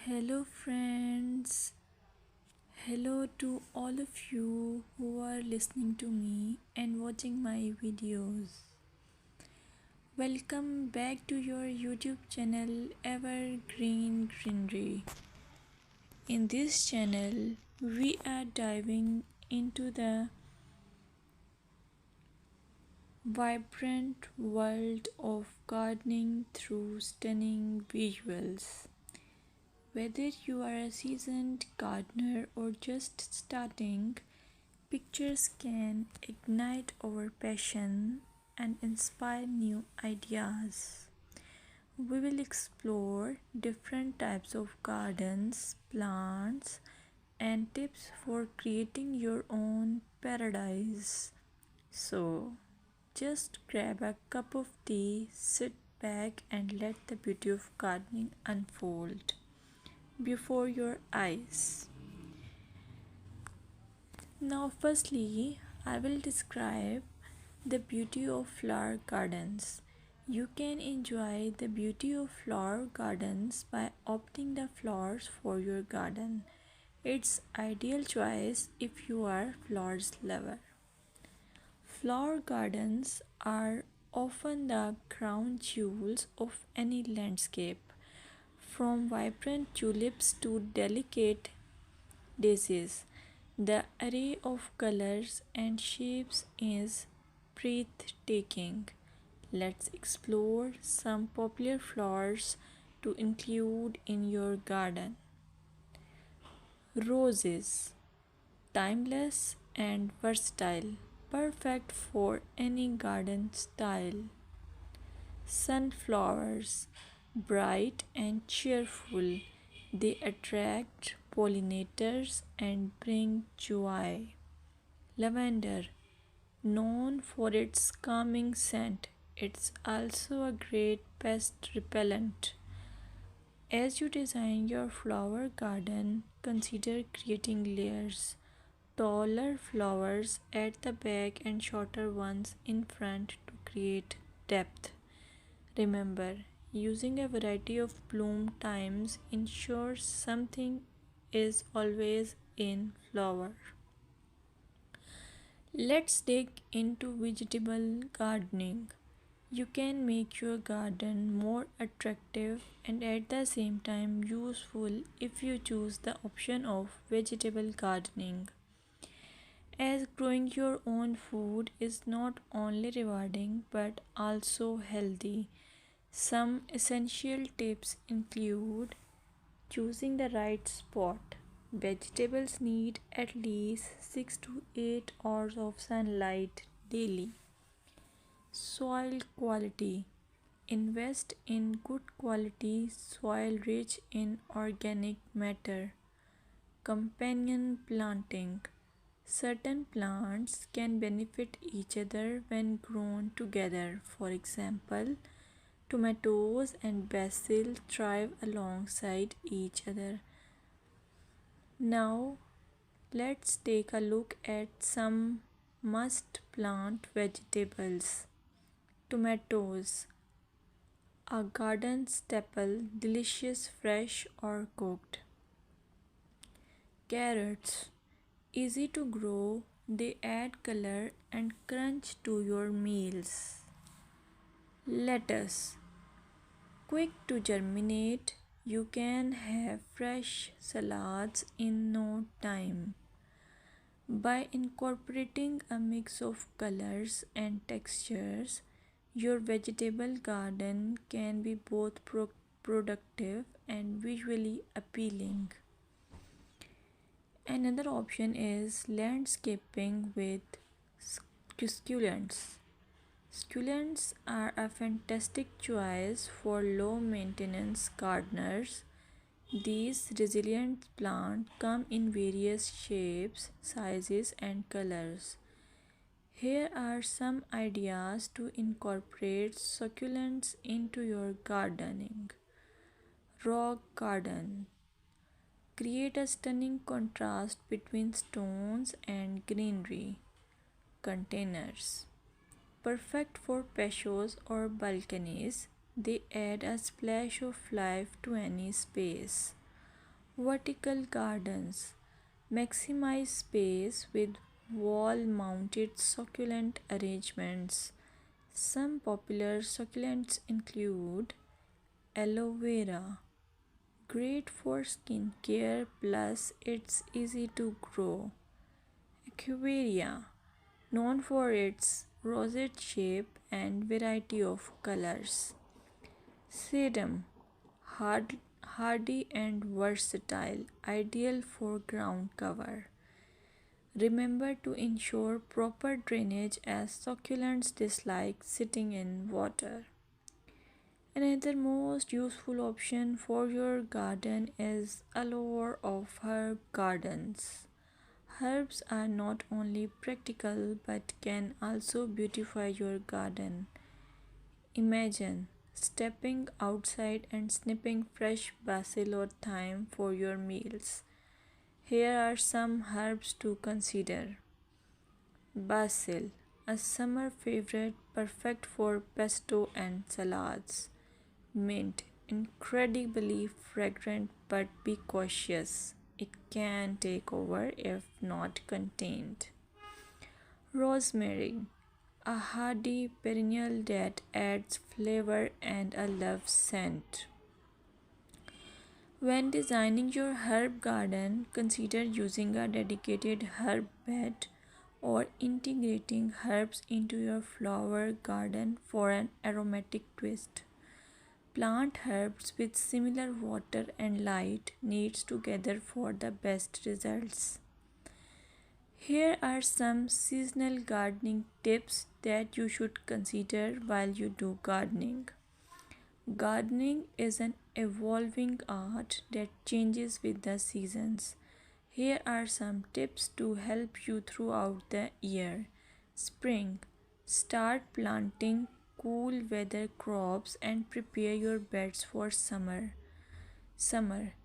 Hello, friends. Hello to all of you who are listening to me and watching my videos. Welcome back to your YouTube channel Evergreen Greenery. In this channel, we are diving into the vibrant world of gardening through stunning visuals. Whether you are a seasoned gardener or just starting, pictures can ignite our passion and inspire new ideas. We will explore different types of gardens, plants, and tips for creating your own paradise. So, just grab a cup of tea, sit back, and let the beauty of gardening unfold before your eyes. Now, firstly, I will describe the beauty of flower gardens. You can enjoy the beauty of flower gardens by opting the flowers for your garden. It's ideal choice if you are flowers lover. Flower gardens are often the crown jewels of any landscape, from vibrant tulips to delicate daisies. The array of colors and shapes is breathtaking. Let's explore some popular flowers to include in your garden. Roses, timeless and versatile, perfect for any garden style. Sunflowers, bright and cheerful, they attract pollinators and bring joy. Lavender, known for its calming scent, it's also a great pest repellent. As you design your flower garden, consider creating layers. Taller flowers at the back and shorter ones in front to create depth. Remember, using a variety of bloom times ensures something is always in flower. Let's dig into vegetable gardening. You can make your garden more attractive and at the same time useful if you choose the option of vegetable gardening. As growing your own food is not only rewarding but also healthy. Some essential tips include choosing the right spot. Vegetables need at least 6 to 8 hours of sunlight daily. Soil quality. Invest in good quality soil rich in organic matter. Companion planting. Certain plants can benefit each other when grown together. For example, tomatoes and basil thrive alongside each other. Now, let's take a look at some must plant vegetables. Tomatoes, a garden staple, delicious fresh or cooked. Carrots, easy to grow, they add color and crunch to your meals. Lettuce, quick to germinate, you can have fresh salads in no time. By incorporating a mix of colors and textures, your vegetable garden can be both productive and visually appealing. Another option is landscaping with succulents. Succulents are a fantastic choice for low maintenance gardeners. These resilient plants come in various shapes, sizes, and colors. Here are some ideas to incorporate succulents into your gardening. Rock garden. Create a stunning contrast between stones and greenery. Containers. Perfect for patios or balconies, they add a splash of life to any space. Vertical gardens maximize space with wall mounted succulent arrangements. Some popular succulents include aloe vera, great for skin care plus it's easy to grow. Equivarium, known for its rosette shape and variety of colors. Sedum, hardy and versatile, ideal for ground cover. Remember to ensure proper drainage as succulents dislike sitting in water. Another most useful option for your garden is allure of herb gardens. Herbs are not only practical but can also beautify your garden. Imagine stepping outside and snipping fresh basil or thyme for your meals. Here are some herbs to consider. Basil, a summer favorite perfect for pesto and salads. Mint, incredibly fragrant but be cautious. It can take over if not contained. Rosemary, a hardy perennial that adds flavor and a love scent. When designing your herb garden, consider using a dedicated herb bed or integrating herbs into your flower garden for an aromatic twist. Plant herbs with similar water and light needs together for the best results. Here are some seasonal gardening tips that you should consider while you do gardening. Gardening is an evolving art that changes with the seasons. Here are some tips to help you throughout the year. Spring. Start planting cool weather crops and prepare your beds for summer. Summer.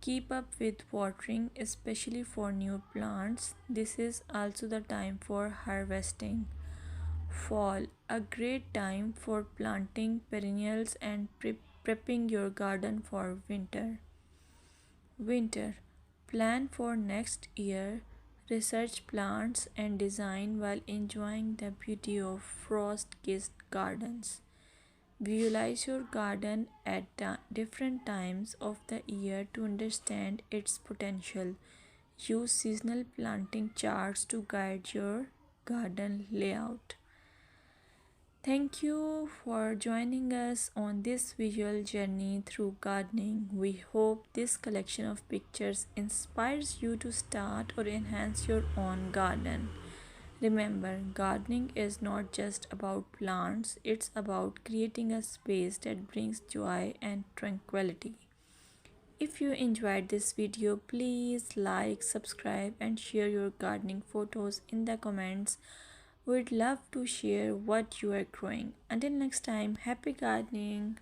Keep up with watering, especially for new plants. This is also the time for harvesting. Fall, a great time for planting perennials and prepping your garden for winter. Winter, plan for next year, research plants and design while enjoying the beauty of frost kissed gardens. Visualize your garden at different times of the year to understand its potential. Use seasonal planting charts to guide your garden layout. Thank you for joining us on this visual journey through gardening. We hope this collection of pictures inspires you to start or enhance your own garden. Remember, gardening is not just about plants, it's about creating a space that brings joy and tranquility. If you enjoyed this video, please like, subscribe, and share your gardening photos in the comments. We'd love to share what you are growing. Until next time, happy gardening!